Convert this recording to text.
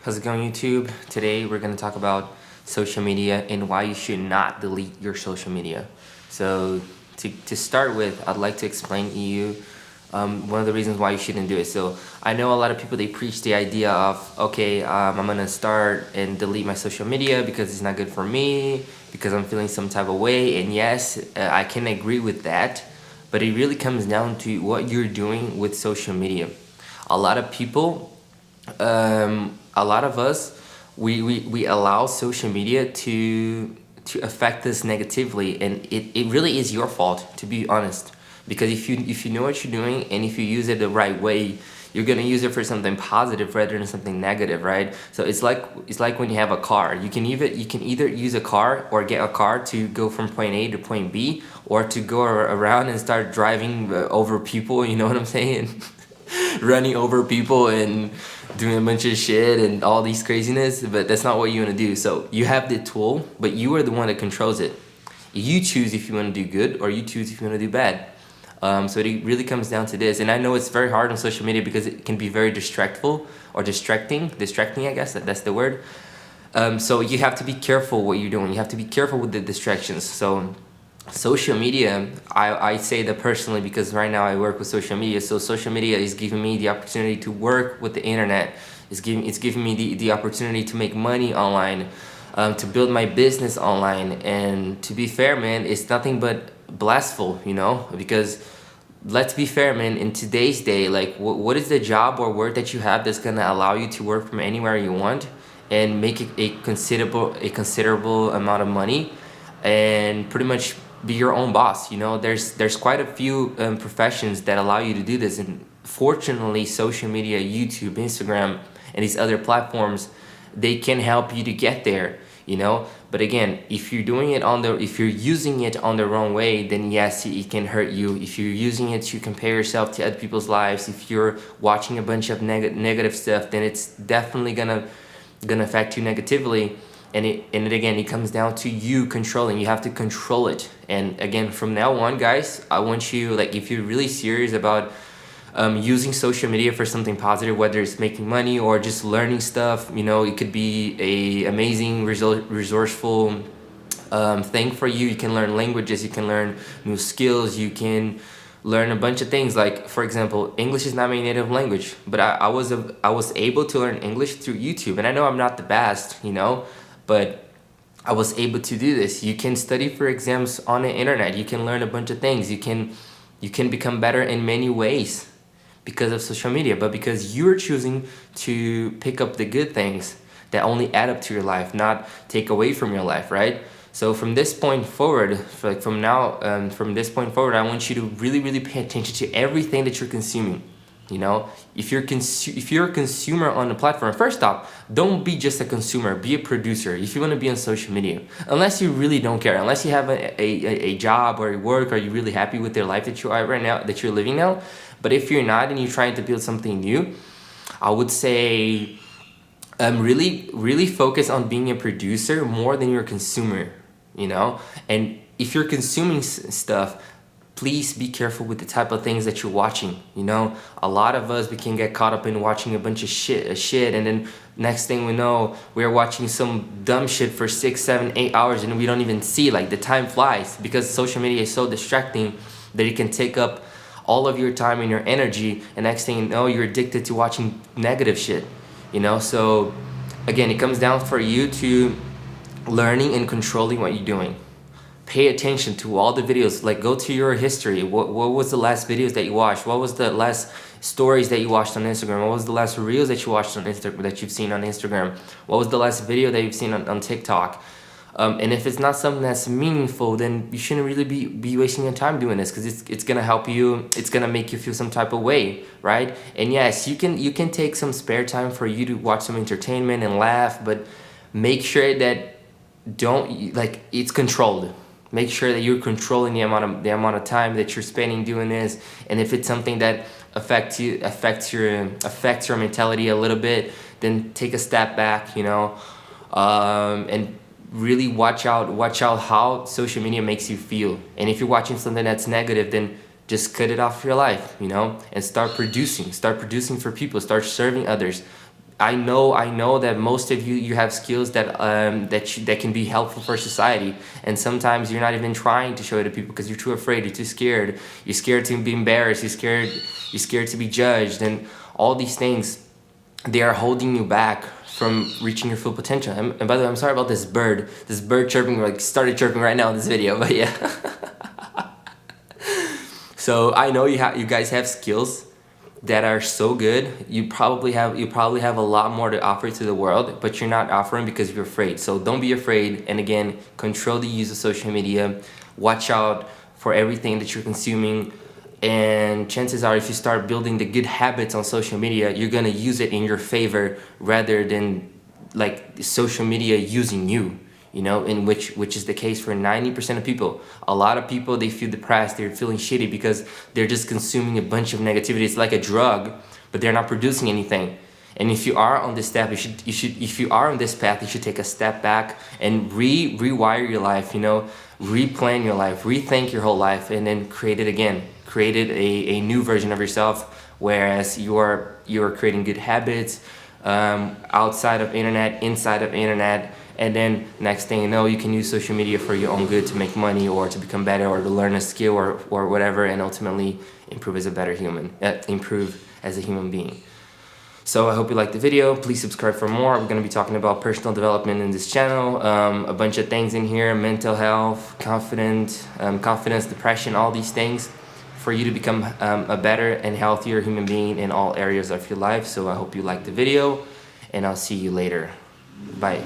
How's it going, YouTube? Today we're going to talk about social media and why you should not delete your social media. So to start with, I'd like to explain to you one of the reasons why you shouldn't do it. So I know a lot of people, they preach the idea of, okay, I'm going to start and delete my social media because it's not good for me, because I'm feeling some type of way. And yes, I can agree with that, but it really comes down to what you're doing with social media. A lot of people, a lot of us, we allow social media to affect us negatively, and it really is your fault, to be honest, because if you know what you're doing and if you use it the right way, you're gonna use it for something positive rather than something negative, right? So it's like when you have a car, you can either use a car or get a car to go from point A to point B, or to go around and start driving over people, you know what I'm saying? Running over people and doing a bunch of shit and all these craziness, but that's not what you want to do. So you have the tool, but you are the one that controls it. You choose if you want to do good or you choose if you want to do bad. So it really comes down to this, and I know it's very hard on social media because it can be very distractful or distracting, I guess that's the word. So you have to be careful what you're doing. You have to be careful with the distractions. So social media, I say that personally because right now I work with social media. So social media is giving me the opportunity to work with the internet. It's giving me the opportunity to make money online, to build my business online. And to be fair, man, it's nothing but blissful, because let's be fair, man, in today's day, like what is the job or work that you have that's gonna allow you to work from anywhere you want and make a considerable amount of money and pretty much be your own boss? There's quite a few professions that allow you to do this, and fortunately social media, YouTube, Instagram, and these other platforms, they can help you to get there. But again, if you're using it on the wrong way, then yes, it can hurt you. If you're using it to compare yourself to other people's lives, if you're watching a bunch of negative stuff, then it's definitely gonna affect you negatively. And it comes down to you controlling. You have to control it. And again, from now on, guys, I want you, like, if you're really serious about using social media for something positive, whether it's making money or just learning stuff, it could be a amazing, resourceful thing for you. You can learn languages, you can learn new skills, you can learn a bunch of things. Like, for example, English is not my native language, but I was able to learn English through YouTube. And I know I'm not the best, but I was able to do this. You can study for exams on the internet. You can learn a bunch of things. You can become better in many ways because of social media, but because you're choosing to pick up the good things that only add up to your life, not take away from your life, right? So from this point forward, from this point forward, I want you to really, really pay attention to everything that you're consuming. If you're a consumer on the platform, first off, don't be just a consumer, be a producer. If you want to be on social media, unless you really don't care, unless you have a job or a work, or you're really happy with your life that you are right now, that you're living now. But if you're not and you're trying to build something new, I would say really, really focus on being a producer more than you're a consumer. And if you're consuming stuff, please be careful with the type of things that you're watching. A lot of us, we can get caught up in watching a bunch of shit, and then next thing we know, we're watching some dumb shit for 6, 7, 8 hours, and we don't even see, like, the time flies, because social media is so distracting that it can take up all of your time and your energy, and next thing you know, you're addicted to watching negative shit. So again, it comes down for you to learning and controlling what you're doing. Pay attention to all the videos. Like, go to your history. What was the last videos that you watched? What was the last stories that you watched on Instagram? What was the last reels that you watched on Instagram, that you've seen on Instagram? What was the last video that you've seen on TikTok? And if it's not something that's meaningful, then you shouldn't really be wasting your time doing this, because it's gonna help you. It's gonna make you feel some type of way, right? And yes, you can take some spare time for you to watch some entertainment and laugh, but make sure that it's controlled. Make sure that you're controlling the amount of time that you're spending doing this. And if it's something that affects your mentality a little bit, then take a step back, and really watch out how social media makes you feel. And if you're watching something that's negative, then just cut it off your life, and start producing for people, start serving others. I know that most of you have skills that can be helpful for society, and sometimes you're not even trying to show it to people because you're too afraid, you're too scared, you're scared to be embarrassed, you're scared to be judged, and all these things, they are holding you back from reaching your full potential. And by the way, I'm sorry about this bird chirping, like started chirping right now in this video, but yeah. So I know you guys have skills that are so good. You probably have a lot more to offer to the world, but you're not offering because you're afraid. So don't be afraid, and again, control the use of social media. Watch out for everything that you're consuming, and chances are, if you start building the good habits on social media, you're gonna use it in your favor rather than like social media using you. You know, in which is the case for 90% of people. A lot of people, they feel depressed, they're feeling shitty because they're just consuming a bunch of negativity. It's like a drug, but they're not producing anything. And if you are on this step, if you are on this path, you should take a step back and rewire your life, you know, replan your life, rethink your whole life, and then create it again. Create a new version of yourself, whereas you're creating good habits outside of internet, inside of internet. And then next thing you know, you can use social media for your own good, to make money or to become better or to learn a skill or whatever, and ultimately improve as a better human, improve as a human being. So I hope you liked the video. Please subscribe for more. We're going to be talking about personal development in this channel. A bunch of things in here: mental health, confidence, depression, all these things for you to become a better and healthier human being in all areas of your life. So I hope you liked the video, and I'll see you later. Bye.